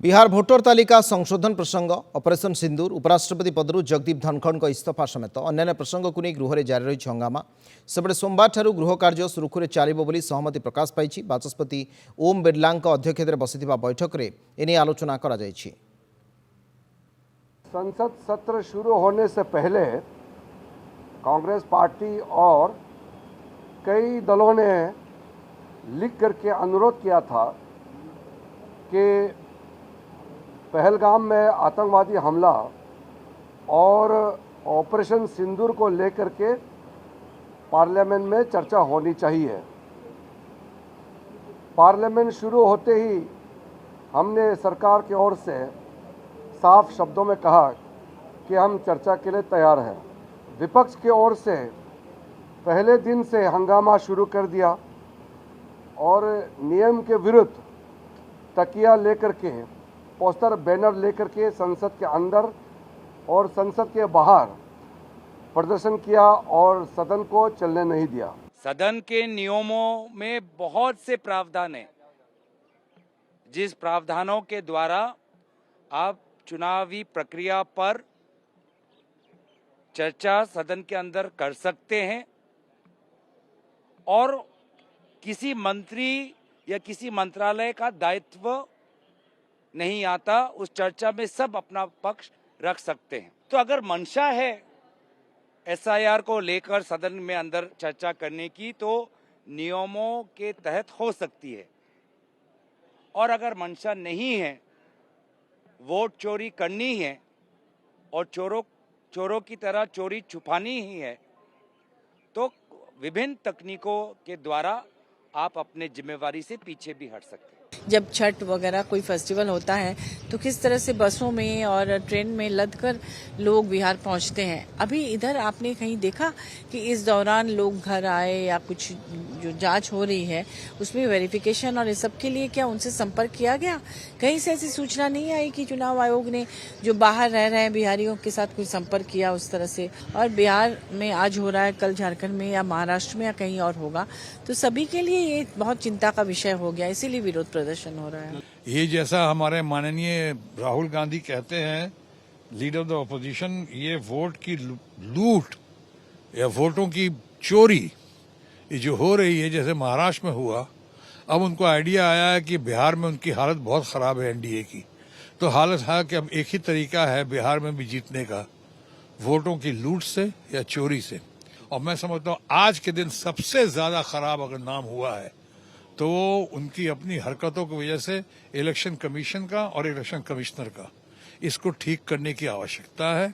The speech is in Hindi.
बिहार भोटर तालिका संशोधन प्रसंग ऑपरेशन सिंदूर उपराष्ट्रपति पदरू जगदीप धनखड़ इस्तीफा समेत अन्य प्रसंग को नहीं गृह जारी रही हंगामा सेपटे सोमवार ठारू गृह कार्य सुरुखुरे चलिबो बोली सहमति प्रकाश पाई। बाचस्पति ओम बिरला अध्यक्षतार बसिथिबा बैठक में एने आलोचना करा जायछि। संसद सत्र शुरू होने से पहले कांग्रेस पार्टी और कई दलों ने लिख करके अनुरोध किया था कि पहलगाम में आतंकवादी हमला और ऑपरेशन सिंदूर को लेकर के पार्लियामेंट में चर्चा होनी चाहिए। पार्लियामेंट शुरू होते ही हमने सरकार की ओर से साफ शब्दों में कहा कि हम चर्चा के लिए तैयार हैं। विपक्ष की ओर से पहले दिन से हंगामा शुरू कर दिया और नियम के विरुद्ध तकिया लेकर के पोस्टर बैनर लेकर के संसद के अंदर और संसद के बाहर प्रदर्शन किया और सदन को चलने नहीं दिया। सदन के नियमों में बहुत से प्रावधान हैं, जिस प्रावधानों के द्वारा आप चुनावी प्रक्रिया पर चर्चा सदन के अंदर कर सकते हैं और किसी मंत्री या किसी मंत्रालय का दायित्व नहीं आता, उस चर्चा में सब अपना पक्ष रख सकते हैं। तो अगर मंशा है एसआईआर को लेकर सदन में अंदर चर्चा करने की तो नियमों के तहत हो सकती है, और अगर मंशा नहीं है, वोट चोरी करनी है और चोरों की तरह चोरी छुपानी ही है, तो विभिन्न तकनीकों के द्वारा आप अपने जिम्मेवारी से पीछे भी हट सकते हैं। जब छठ वगैरह कोई फेस्टिवल होता है तो किस तरह से बसों में और ट्रेन में लद कर लोग बिहार पहुंचते हैं। अभी इधर आपने कहीं देखा कि इस दौरान लोग घर आए या कुछ जो जांच हो रही है उसमें वेरिफिकेशन और इस सब के लिए क्या उनसे संपर्क किया गया? कहीं से ऐसी सूचना नहीं आई कि चुनाव आयोग ने जो बाहर रह रहे हैं बिहारियों के साथ कोई संपर्क किया उस तरह से। और बिहार में आज हो रहा है, कल झारखंड में या महाराष्ट्र में या कहीं और होगा, तो सभी के लिए ये बहुत चिंता का विषय हो गया, इसीलिए विरोध प्रदर्शन हो रहा है। ये जैसा हमारे माननीय राहुल गांधी कहते हैं, लीडर ऑफ द ऑपोजिशन, ये वोट की लूट या वोटों की चोरी ये जो हो रही है, जैसे महाराष्ट्र में हुआ, अब उनको आइडिया आया है कि बिहार में उनकी हालत बहुत खराब है एनडीए की, तो हालत है कि अब एक ही तरीका है बिहार में भी जीतने का, वोटों की लूट से या चोरी से। और मैं समझता हूँ आज के दिन सबसे ज्यादा खराब अगर नाम हुआ है तो उनकी अपनी हरकतों की वजह से इलेक्शन कमीशन का और इलेक्शन कमिश्नर का, इसको ठीक करने की आवश्यकता है।